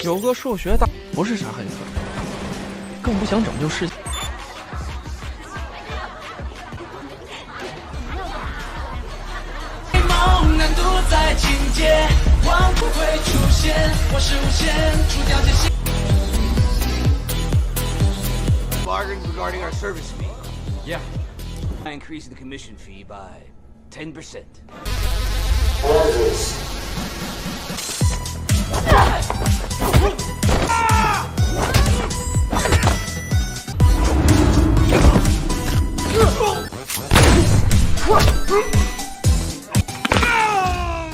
有个数学大，不是啥黑客，更不想拯救世界。梦难独在情节，光不会出现，我是无限，除掉这些。Bargains regarding our service fee. Yeah. I increase the commission fee by 10%.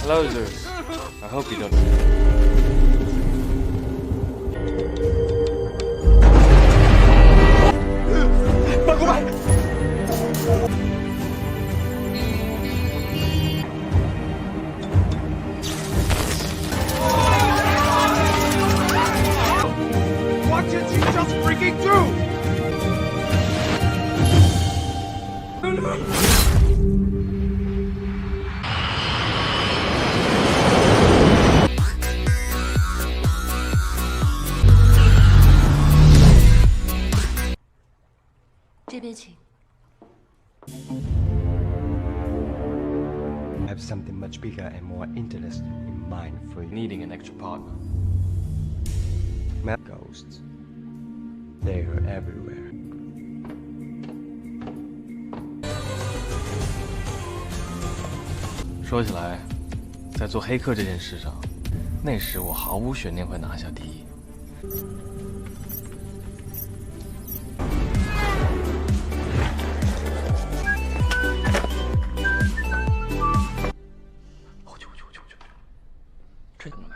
Hello, Zeus. I hope you don't. 快过来！ Watch it, she's just breaking through! 这边请。 I have something much bigger and more interesting in mind for you. Needing an extra partner. Mad ghosts. They're everywhere. 说起来，在做黑客这件事上，那时我毫无悬念会拿下第一。这怎么了？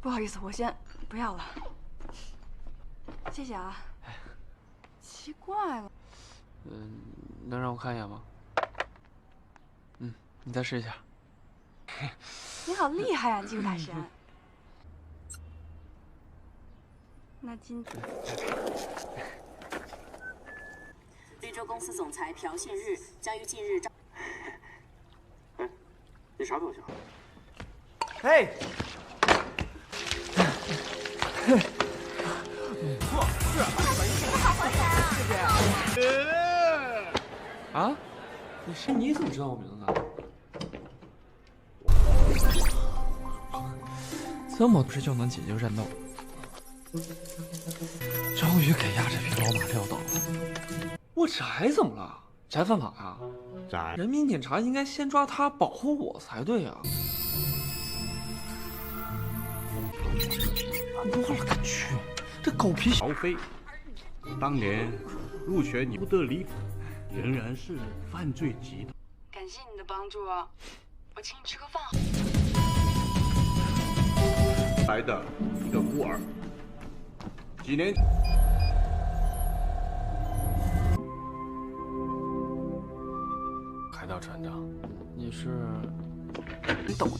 不好意思，我先不要了，谢谢啊。奇怪了，能让我看一眼吗？你再试一下。你好厉害啊，技术大神。那今天，绿洲公司总裁朴宪日将于近日召。哎，你啥东西啊？嘿。 啊？你怎么知道我名字？这么不是就能解决战斗？终于给压这匹老马撂倒了。我翟怎么了？翟犯法呀？翟，人民检察应该先抓他，保护我才对啊！我勒个去！这狗皮曹飞，当年入选你不得离，仍然是犯罪集团。感谢你的帮助，我请你吃个饭。来的一个孤儿，几年。海盗船长，你是？你等我。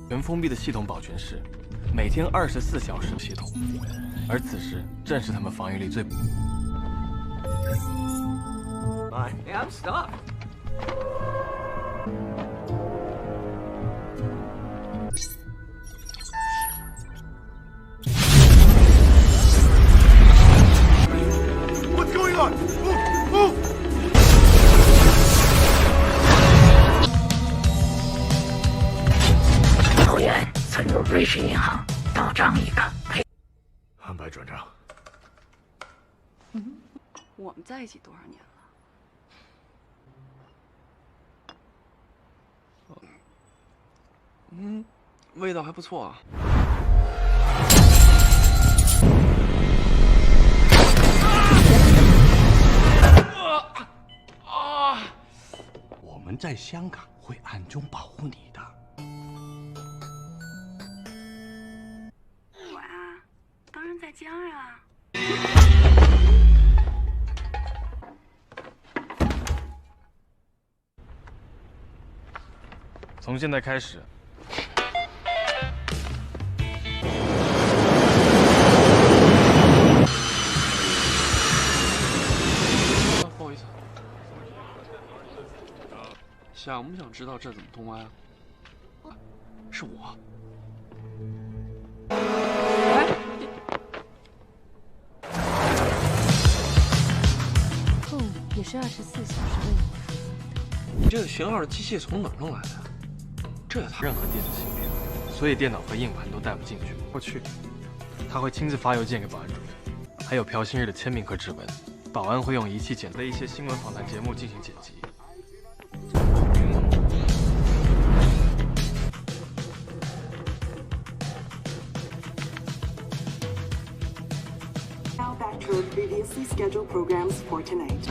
全封闭的系统保全室，每天24小时系统，而此时正是他们防御力最。I'm stuck. 后援存入瑞士银行，到账一个。安排转账。我们在一起多少年了？味道还不错啊。我们在香港会暗中保护你的。我啊，当然在家呀。从现在开始，想不想知道这怎么通关啊？是我。控也是24小时为你。你这个型号的机械从哪儿弄来的呀？这也太……任何电子芯片，所以电脑和硬盘都带不进去。过去，他会亲自发邮件给保安主任，还有朴信日的签名和指纹。保安会用仪器检测一些新闻访谈节目进行剪辑。 Now back to our previously scheduled programs for tonight.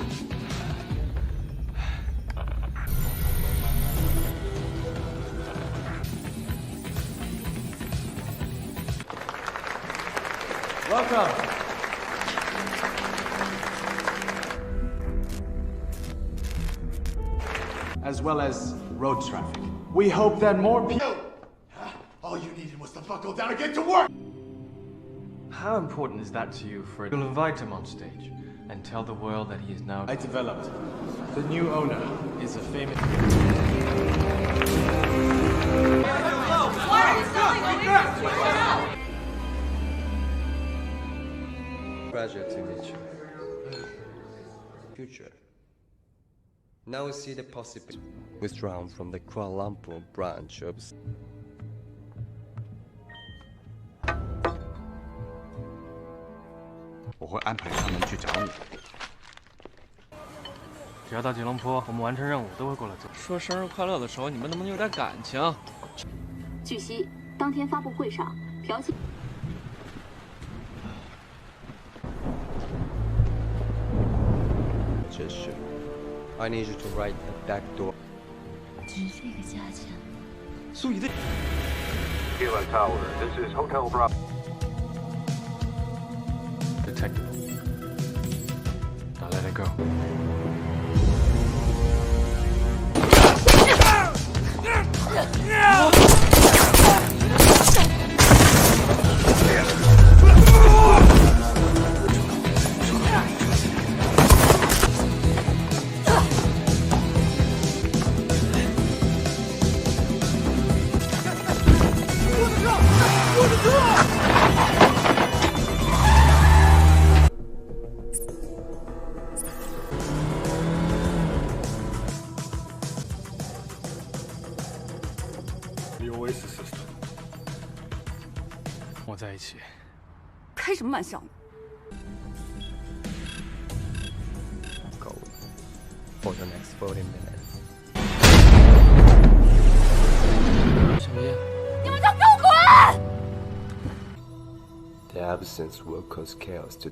Welcome. As well as road traffic. We hope that more people. All you needed was to buckle down and get to work. How important is that to you, Fred? You'll invite him on stage and tell the world that he is now... I developed. The new owner is a famous... Pleasure to meet you. Future. Now we see the possibility. Withdrawn from the Kuala Lumpur branch of... 我会安排他们去找你。只要到吉隆坡，我们完成任务都会过来做。说生日快乐的时候，你们能不能有点感情？据悉，当天发布会上，朴信。这是 I need you to write a back door. 值这个价钱。苏怡的。Kilo Tower, this is Hotel Bravo. Detective. Now let it go. The Oasis system. 我在一起。开什么玩笑呢？ Go for the next 40 minutes. 小叶，你们都给我滚！ The absence will cause chaos to.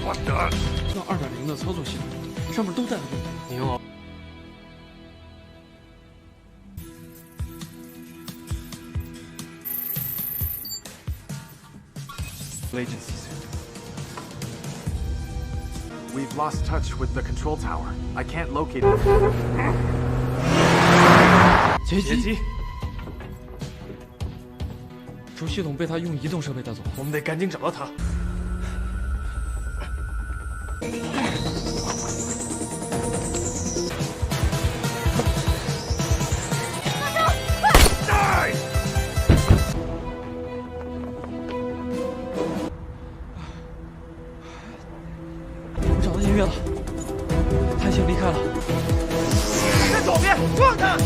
What the？ 那2.0的操作系统上面都带了这个。你用。 Agency suit. We've lost touch with the control tower. I can't locate it. 劫机！主系统被他用移动设备带走，我们得赶紧找到他。 找到音乐了，他已经离开了。在左边，撞他！